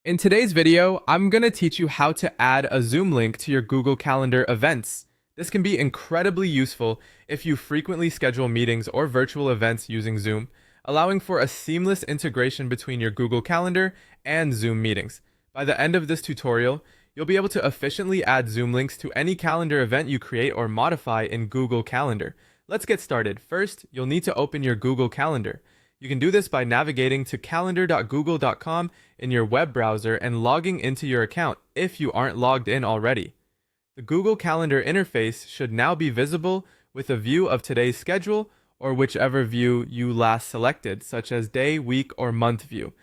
In today's video, I'm going to teach you how to add a Zoom link to your Google Calendar events. This can be incredibly useful if you frequently schedule meetings or virtual events using Zoom, allowing for a seamless integration between your Google Calendar and Zoom meetings. By the end of this tutorial, you'll be able to efficiently add Zoom links to any calendar event you create or modify in Google Calendar. Let's get started. First, you'll need to open your Google Calendar. You can do this by navigating to calendar.google.com in your web browser and logging into your account if you aren't logged in already. The Google Calendar interface should now be visible with a view of today's schedule or whichever view you last selected, such as day, week, or month view.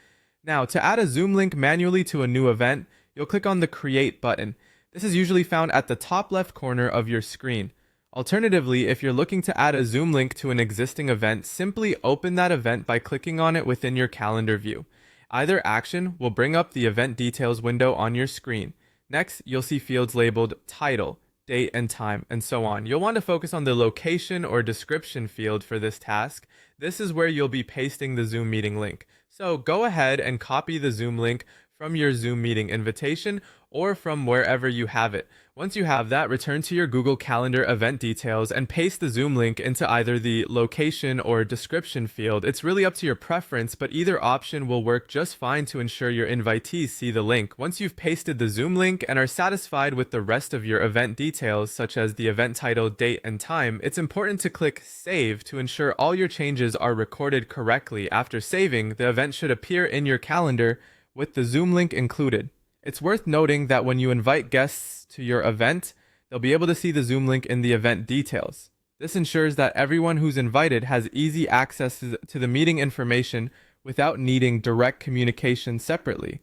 Now, to add a Zoom link manually to a new event, you'll click on the Create button. This is usually found at the top left corner of your screen. Alternatively, if you're looking to add a Zoom link to an existing event, simply open that event by clicking on it within your calendar view. Either action will bring up the event details window on your screen. Next, you'll see fields labeled title, date and time, and so on. You'll want to focus on the location or description field for this task. This is where you'll be pasting the Zoom meeting link. So go ahead and copy the Zoom link from your Zoom meeting invitation or from wherever you have it. Once you have that, return to your Google Calendar event details and paste the Zoom link into either the location or description field. It's really up to your preference, but either option will work just fine to ensure your invitees see the link. Once you've pasted the Zoom link and are satisfied with the rest of your event details, such as the event title, date, and time, it's important to click Save to ensure all your changes are recorded correctly. After saving, the event should appear in your calendar with the Zoom link included. It's worth noting that when you invite guests to your event, they'll be able to see the Zoom link in the event details. This ensures that everyone who's invited has easy access to the meeting information without needing direct communication separately.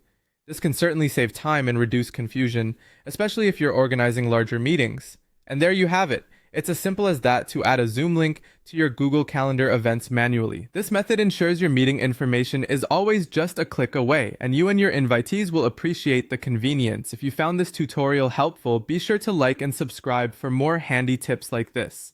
This can certainly save time and reduce confusion, especially if you're organizing larger meetings. And there you have it. It's as simple as that to add a Zoom link to your Google Calendar events manually. This method ensures your meeting information is always just a click away, and you and your invitees will appreciate the convenience. If you found this tutorial helpful, be sure to like and subscribe for more handy tips like this.